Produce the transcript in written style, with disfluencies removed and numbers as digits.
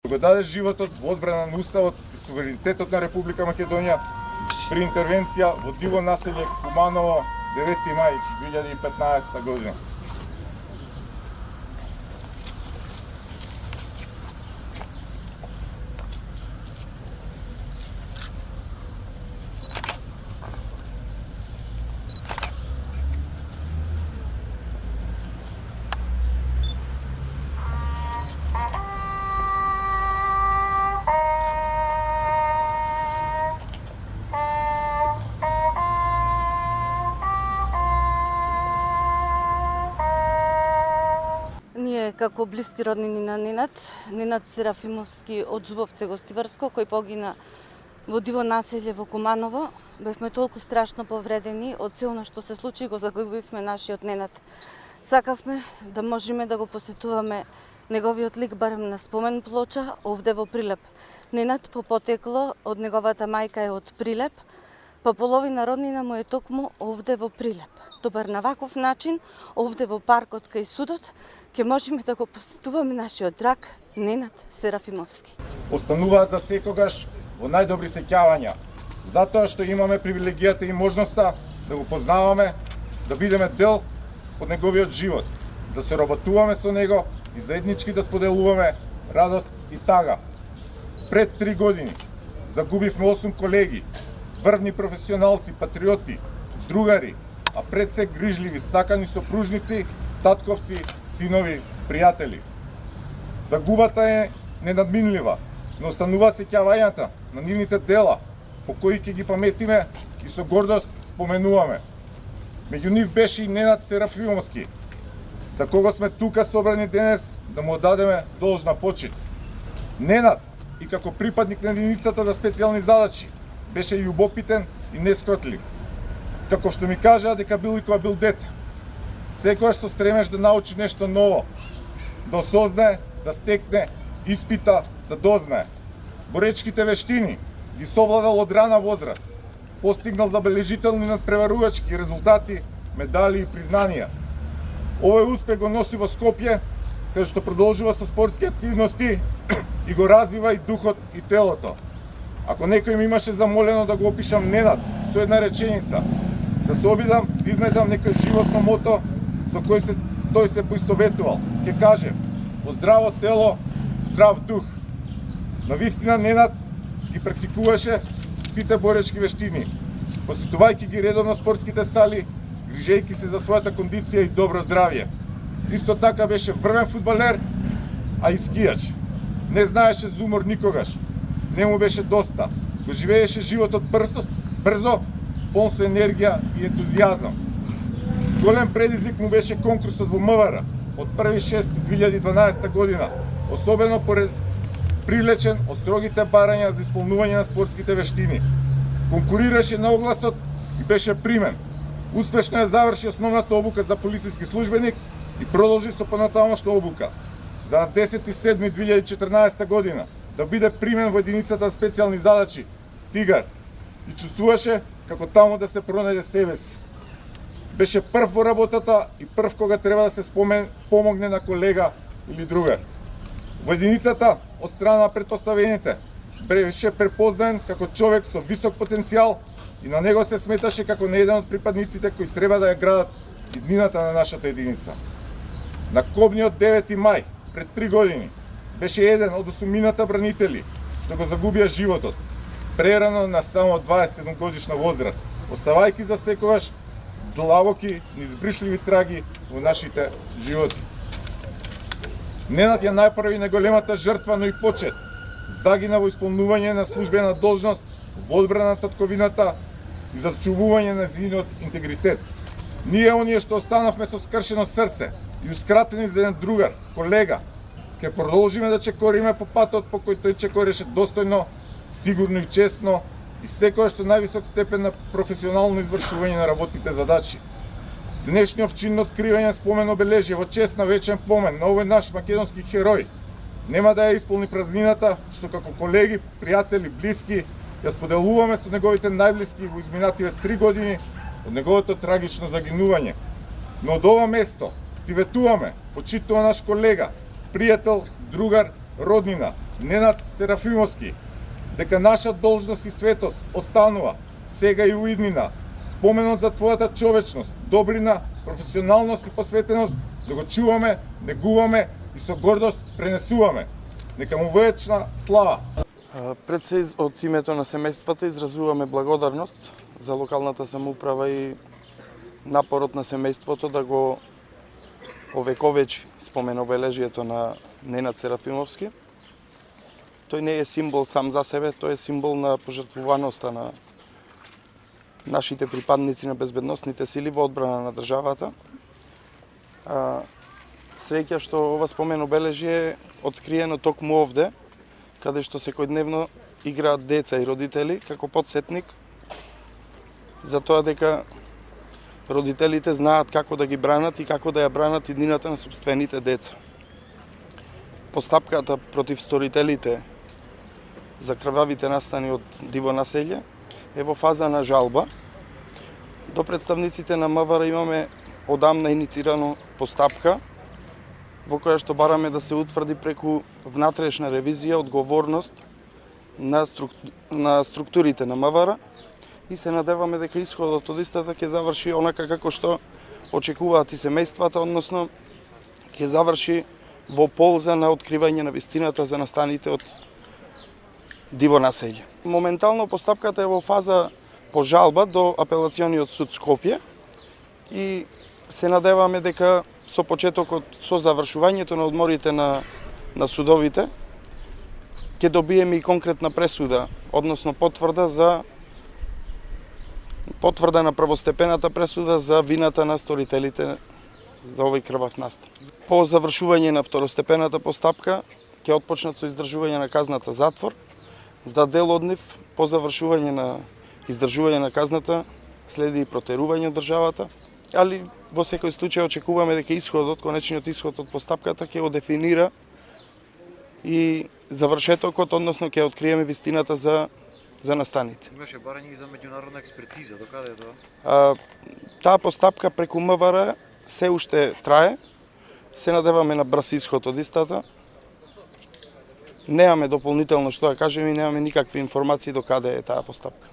го даде животот во одбрана на уставот и суверенитетот на Република Македонија при интервенција во диво населје Куманово 9 мај 2015 година. Ние како блиски роднини на Ненад Серафимовски од Зубовце Гостиварско, кој погина во диво населје во Куманово, бевме толку страшно повредени од се она што се случи, го загубивме нашиот Ненад. Сакавме да можеме да го посетуваме неговиот лик барем на спомен плоча овде во Прилеп. Ненад по потекло од неговата мајка е од Прилеп, па половина роднина му е токму овде во Прилеп. Добар на ваков начин, овде во паркот кај судот, ќе можеме да го посетуваме нашиот драг Ненад Серафимовски. Остануваат за секогаш во најдобри сеќавања, затоа што имаме привилегијата и можноста да го познаваме, да бидеме дел од неговиот живот, да се работуваме со него и заеднички да споделуваме радост и тага. Пред 3 години загубивме 8 колеги, врвни професионалци, патриоти, другари, а пред се грижливи, сакани сопружници, татковци, синови, пријатели. Загубата е ненадминлива, но остануваат сеќавањата на нивните дела, по кои ќе ги паметиме и со гордост споменуваме. Меѓу нив беше и Ненад Серафимовски, за кого сме тука собрани денес да му одадеме должна почит. Ненад, и како припадник на единицата за специјални задачи, беше љубопитен и нескротлив. Како што ми кажаа дека бил и кога бил дете. Секојаш што стремеш да научи нешто ново, да осознае, да стекне, испита, да дознае. Боречките вештини ги совладал од рана возраст, постигнал забележителни надпреварувачки резултати, медали и признанија. Овој успех го носи во Скопје, каде што продолжува со спортски активности и го развива и духот и телото. Ако некој ми имаше замолено да го опишам Ненад со една реченица, да се обидам да изнедам некој животно мото со кој тој се поистоветувал, ќе кажем: во здраво тело, здрав дух. Навистина Ненад ги практикуваше сите боречки вештини, посетувајќи ги редовно спортските сали, грижејќи се за својата кондиција и добро здравје. Исто така беше врвен фудбалер, а и скијач. Не знаеше за умор никогаш. Не му беше доста. Го живееше животот брзо, полн со енергија и ентузијазам. Голем предизвик му беше конкурсот во МВР од 1.6.2012 година, особено привлечен од строгите барања за исполнување на спортските вештини. Конкурираше на огласот и беше примен. Успешно ја заврши основната обука за полициски службеник и продолжи со понатамошна обука. За на 10.7.2014 година да биде примен во единицата за специјални задачи Тигар и чувствуваше како таму да се пронајде себе си. Беше прв во работата и прв кога треба да се помогне на колега или другар. Во единицата од страна на претпоставените беше препознаен како човек со висок потенцијал и на него се сметаше како на еден од припадниците кои треба да ја градат иднината на нашата единица. На кобниот 9 мај пред 3 години беше еден од 8-мината бранители што го загубија животот, прерано на само 27 годишна возраст, оставајќи за секогаш длабоки, неизбришливи траги во нашите животи. Ненад е најпрви најголемата жртва, но и почест. Загина во исполнување на службена должност во одбрана на татковината и зачувување на незиниот интегритет. Ние, оние што останавме со скршено срце и ускратени за еден другар, колега, ќе продолжиме да чекориме по патот по кој тој чекореше достојно, сигурно и честно и секојаш со највисок степен на професионално извршување на работните задачи. Денешниот чин на откривање спомен обележје во чест на вечен помен на овој наш македонски херој нема да ја исполни празнината што како колеги, пријатели, блиски ја споделуваме со неговите најблиски во изминативе 3 години од неговото трагично загинување. Но од ова место ти ветуваме, почитува наш колега, пријател, другар, роднина, Ненад Серафимовски, дека наша должност и светост останува сега и у иднина, споменот за твојата човечност, добрина, професионалност и посветеност, да го чуваме, негуваме и со гордост пренесуваме. Нека му вечна слава. Пред се од името на семејството изразуваме благодарност за локалната самоуправа и напорот на семејството да го овековечи споменобележието на Ненад Серафимовски. Тој не е символ сам за себе, тој е символ на пожртвуваноста на нашите припадници на безбедносните сили во одбрана на државата. Среќа што ова споменобележие е откриено токму овде, каде што секојдневно играат деца и родители како потсетник за тоа дека родителите знаат како да ги бранат и како да ја бранат иднината на сопствените деца. Постапката против сторителите за крвавите настани од диво населје е во фаза на жалба. До представниците на МВР имаме одамна иницирано постапка во која што бараме да се утврди преку внатрешна ревизија одговорност на структурите на МВР и се надеваме дека исходот од истата ќе заврши онака како што очекуваат и семејствата, односно ќе заврши во полза на откривање на вистината за настаните од диво населје. Моментално постапката е во фаза по жалба до Апелациониот суд Скопје и се надеваме дека со почетокот, со завршувањето на одморите на судовите, ќе добиеме и конкретна пресуда, односно потврда на првостепената пресуда за вината на сторителите за овој крвав настан. По завршување на второстепената постапка ќе отпочнат со издржување на казната затвор. За дел од нив, по завршување на издржување на казната, следи и протерување од државата, али во секој случај очекуваме дека конечниот исход од постапката ќе го дефинира и завршетокот, односно ќе откриеме вистината за настаните. Имаше барање и за меѓународна експертиза, докаде е тоа? Таа постапка преку МВР се уште трае, се надеваме на брз исход од истата. Немаме дополнително што да кажеме и немаме никакви информации докаде е таа постапка.